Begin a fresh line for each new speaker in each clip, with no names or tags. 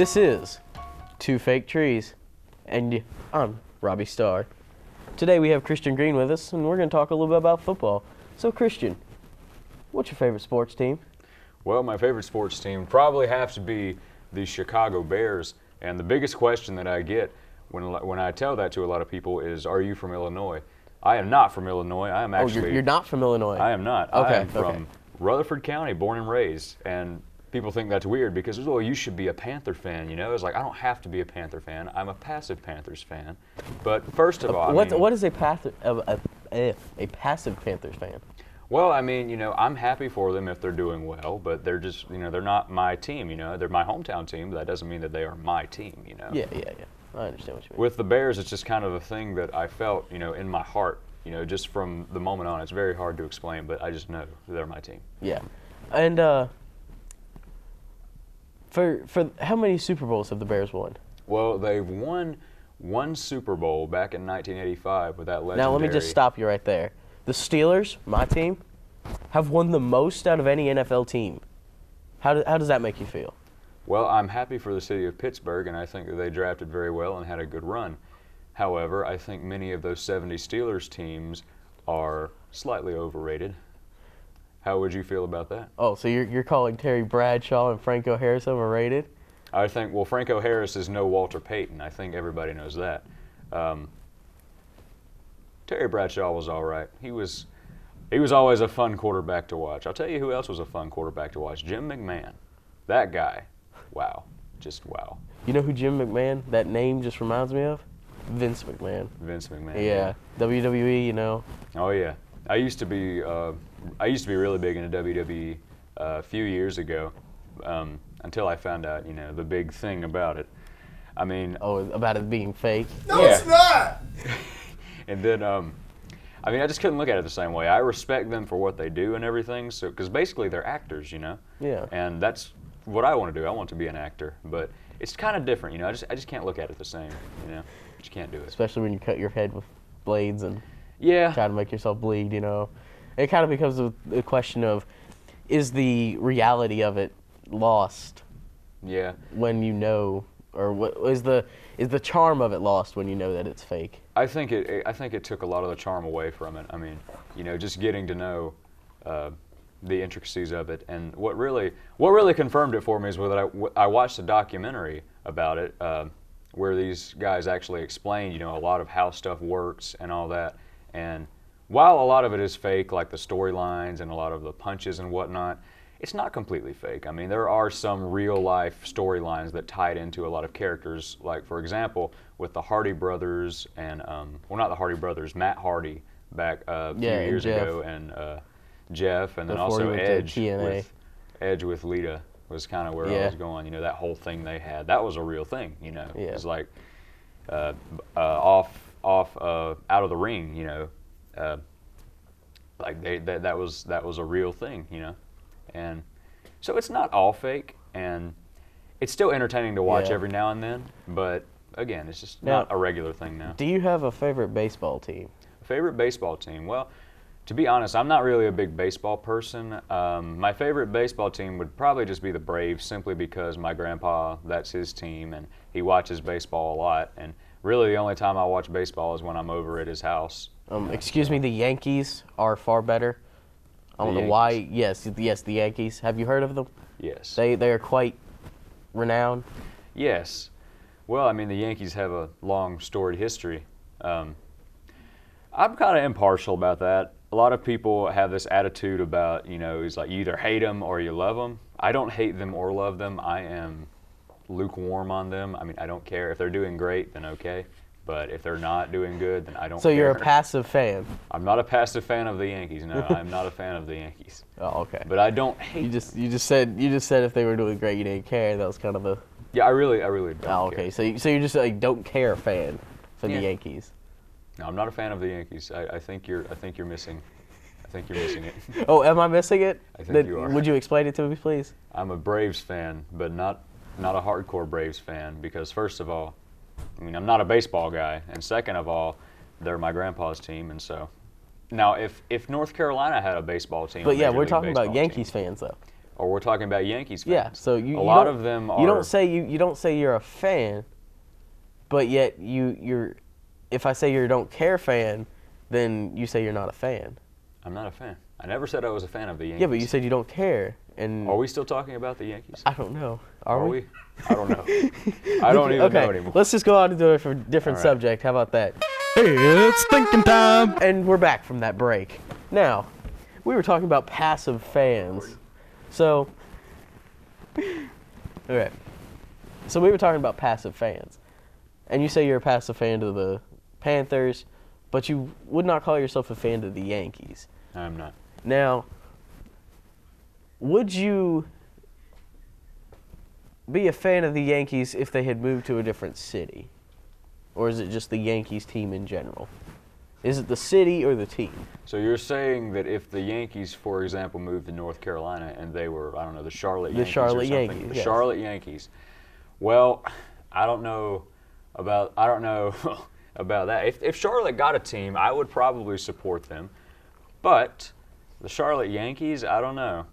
This is Two Fake Trees, and I'm Robbie Starr. Today we have Christian Green with us, and we're going to talk a little bit about football. So, Christian, what's your favorite sports team?
Well, my favorite sports team probably has to be the Chicago Bears. And the biggest question that I get when I tell that to a lot of people is, are you from Illinois? I am not from Illinois. I am actually.
Oh, you're not from Illinois?
I am not.
Okay.
I am from Rutherford County, born and raised. And people think that's weird because, well, you should be a Panther fan, you know? It's like, I don't have to be a Panther fan. I'm a passive Panthers fan. But first of all,
what is a passive Panthers fan?
Well, I mean, you know, I'm happy for them if they're doing well, but they're just, you know, they're not my team, you know. They're my hometown team, but that doesn't mean that they are my team, you know.
Yeah. I understand what you mean.
With the Bears, it's just kind of a thing that I felt, you know, in my heart, you know, just from the moment on. It's very hard to explain, but I just know they're my team.
Yeah. And for how many Super Bowls have the Bears won?
Well, they've won one Super Bowl back in 1985 with that legendary.
Now, let me just stop you right there. The Steelers, my team, have won the most out of any NFL team. How does that make you feel?
Well, I'm happy for the city of Pittsburgh, and I think that they drafted very well and had a good run. However, I think many of those 70 Steelers teams are slightly overrated. How would you feel about that?
Oh, so you're calling Terry Bradshaw and Franco Harris overrated?
I think, well, Franco Harris is no Walter Payton. I think everybody knows that. Terry Bradshaw was all right. He was always a fun quarterback to watch. I'll tell you who else was a fun quarterback to watch. Jim McMahon. That guy. Wow. Just wow.
You know who Jim McMahon, that name just reminds me of? Vince McMahon.
Vince McMahon.
Yeah. WWE, you know.
Oh, yeah. I used to be really big into WWE a few years ago until I found out, you know, the big thing about it. I mean.
Oh, about it being fake?
No, yeah. It's not!
And then, I mean, I just couldn't look at it the same way. I respect them for what they do and everything, so because basically they're actors, you know.
Yeah.
And that's what I want to do. I want to be an actor, but it's kind of different, you know. I just can't look at it the same, you know. Just can't do it.
Especially when you cut your head with blades and
try
to make yourself bleed, you know. It kind of becomes a question of, is the reality of it lost?
Yeah.
When you know, or what is the charm of it lost when you know that it's fake?
I think it took a lot of the charm away from it. I mean, you know, just getting to know the intricacies of it, and what really confirmed it for me is that I watched a documentary about it where these guys actually explained, you know, a lot of how stuff works and all that. And while a lot of it is fake, like the storylines and a lot of the punches and whatnot, it's not completely fake. I mean, there are some real-life storylines that tied into a lot of characters. Like, for example, with the Hardy brothers and, well, not the Hardy brothers, Matt Hardy back a few years ago, and Jeff, and then also Edge with Lita was kind of where I was going. You know, that whole thing they had, that was a real thing, you know. It was like off out of the ring, you know. Like that was a real thing, you know. And so it's not all fake, and it's still entertaining to watch every now and then, but again, it's just not a regular thing now.
Do you have a favorite baseball team?
Favorite baseball team? Well, to be honest, I'm not really a big baseball person. My favorite baseball team would probably just be the Braves, simply because my grandpa, that's his team, and he watches baseball a lot, and really the only time I watch baseball is when I'm over at his house.
Excuse me, the Yankees are far better. I don't know why. Yes, the Yankees. Have you heard of them?
Yes.
They are quite renowned.
Yes. Well, I mean, the Yankees have a long, storied history. I'm kind of impartial about that. A lot of people have this attitude about, you know, it's like you either hate them or you love them. I don't hate them or love them. I am lukewarm on them. I mean, I don't care. If they're doing great, then okay. But if they're not doing good, then I don't care.
So you're a passive fan?
I'm not a passive fan of the Yankees. No, I'm not a fan of the Yankees.
Oh, okay.
But I don't hate.
You just said if they were doing great, you didn't care. That was kind of a.
Yeah, I really don't.
Oh, okay.
Care.
So you're just like don't care fan for the Yankees.
No, I'm not a fan of the Yankees. I think you're missing. I think you're missing it.
Oh, am I missing it?
I think you are.
Would you explain it to me, please?
I'm a Braves fan, but not a hardcore Braves fan, because first of all, I mean, I'm not a baseball guy, and second of all, they're my grandpa's team, and so. Now, if North Carolina had a baseball team,
but yeah, we're talking about Yankees fans though.
or we're talking about Yankees fans.
Yeah, so
a lot of them are.
You don't say you're a fan, but yet you're. If I say you're a don't care fan, then you say you're not a fan.
I'm not a fan. I never said I was a fan of the Yankees.
Yeah, but you said you don't care, and
Are we still talking about the Yankees?
I don't know. Are we?
I don't know. I don't even know anymore.
Let's just go on to a different
All right.
subject. How about that?
It's thinking time.
And we're back from that break. Now, we were talking about passive fans. So, okay. So we were talking about passive fans. And you say you're a passive fan to the Panthers, but you would not call yourself a fan to the Yankees.
I'm not.
Now, would you be a fan of the Yankees if they had moved to a different city? Or is it just the Yankees team in general? Is it the city or the team?
So you're saying that if the Yankees, for example, moved to North Carolina and they were, I don't know, the Charlotte Yankees
Charlotte
or something,
Yankees,
the
yes.
Charlotte Yankees. Well, I don't know about that. If Charlotte got a team, I would probably support them. But the Charlotte Yankees, I don't know.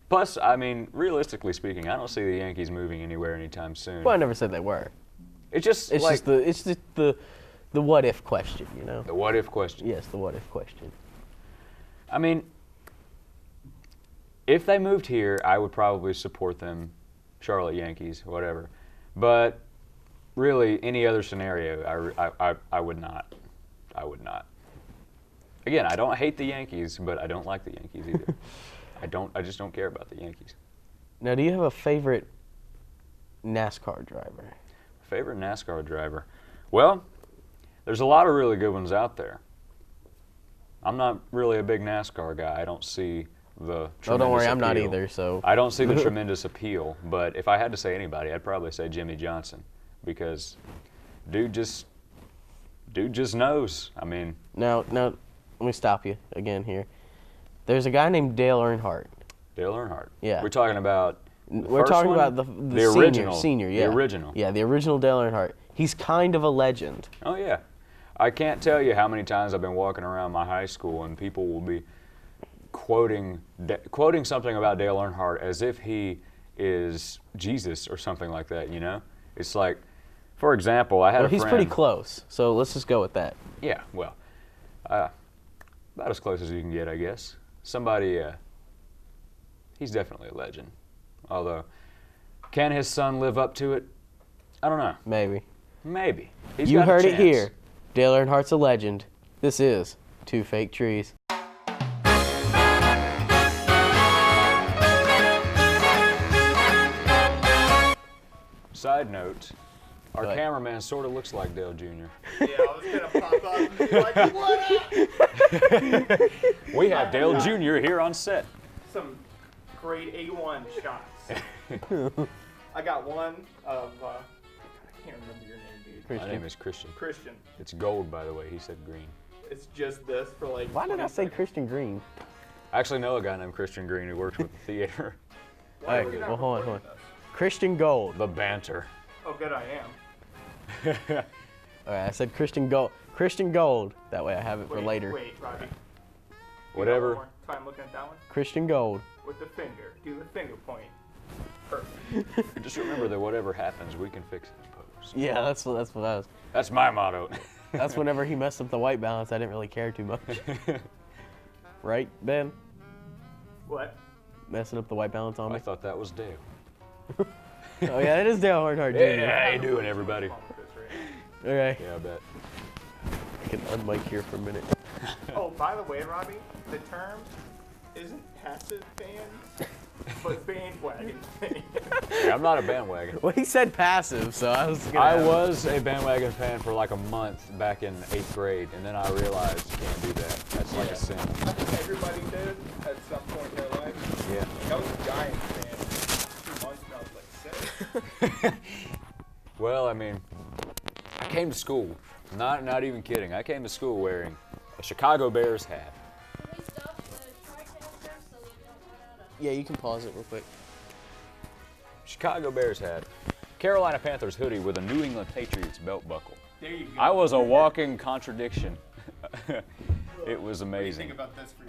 Plus, I mean, realistically speaking, I don't see the Yankees moving anywhere anytime soon.
Well, I never said they were.
It's just
It's
like
just the what if question, you know?
the what if question.
Yes, the what if question.
I mean, if they moved here, I would probably support them, Charlotte Yankees, whatever. But really, any other scenario, I would not. I would not. Again, I don't hate the Yankees, but I don't like the Yankees either. I just don't care about the Yankees.
Now, do you have a favorite NASCAR driver?
Favorite NASCAR driver? Well, there's a lot of really good ones out there. I'm not really a big NASCAR guy. I don't see the tremendous
Oh, don't worry, I'm not
appeal.
either, so.
I don't see the tremendous appeal, but if I had to say anybody, I'd probably say Jimmy Johnson because dude just knows. I mean,
Now, let me stop you again here. There's a guy named Dale Earnhardt.
Dale Earnhardt.
Yeah.
We're talking about
We're talking about the senior, yeah.
The original.
Yeah, the original Dale Earnhardt. He's kind of a legend.
Oh, yeah. I can't tell you how many times I've been walking around my high school and people will be quoting something about Dale Earnhardt as if he is Jesus or something like that, you know? It's like, for example, I had a friend.
He's pretty close, so let's just go with that.
Yeah, well, about as close as you can get, I guess. He's definitely a legend. Although, can his son live up to it? I don't know.
Maybe.
Maybe. He's
You
got a
heard it
chance.
here. Dale Earnhardt's a legend. This is Two Fake Trees.
Side note, our
Go ahead.
cameraman sort of looks like Dale Jr.
Yeah, I was gonna pop up and be like, what up?
We have Dale Jr. here on set.
Some grade A1 shots. I got one of, I can't remember your name, dude.
My name is Christian.
Christian.
It's gold, by the way. He said green.
It's just this for like.
Why did I
20
say
seconds.
Christian Green?
I actually know a guy named Christian Green who works with the theater.
Why are
Alright,
we not
well, hold on,
recording this?
Christian Gold.
The banter.
Oh, good, I am.
All right, I said Christian Gold. Christian Gold. That way I have it for
Wait,
later.
Wait, Robbie.
Whatever.
One more time looking at that one.
Christian Gold.
With the finger. Do the finger point. Perfect.
Just remember that whatever happens, we can fix it in post.
Yeah, that's what I was.
That's my motto.
That's whenever he messed up the white balance, I didn't really care too much. Right, Ben?
What?
Messing up the white balance on
I
me.
thought that was Dale.
Oh yeah, it is Dale Earnhardt Jr.
Yeah, how you doing, everybody?
Okay,
Yeah, I bet.
I can unmic here for a minute.
Oh, by the way, Robbie, the term isn't passive fans, but bandwagon fans.
Hey, I'm not a bandwagon.
Well, he said passive, so I was gonna.
I
have-
was a bandwagon fan for like a month back in 8th grade, and then I realized you can't do that. That's like a sin.
I think everybody did at some point in their life.
Yeah.
Like, I was a Giants fan 2 months and I was like 6.
Well, I mean, I came to school. Not even kidding. I came to school wearing a Chicago Bears hat.
Can we stop the TriCaster so we don't run out of...
Yeah, you can pause it real quick.
Chicago Bears hat. Carolina Panthers hoodie with a New England Patriots belt buckle.
There you go.
I was a walking contradiction. It was
What do you
amazing.
think about this for your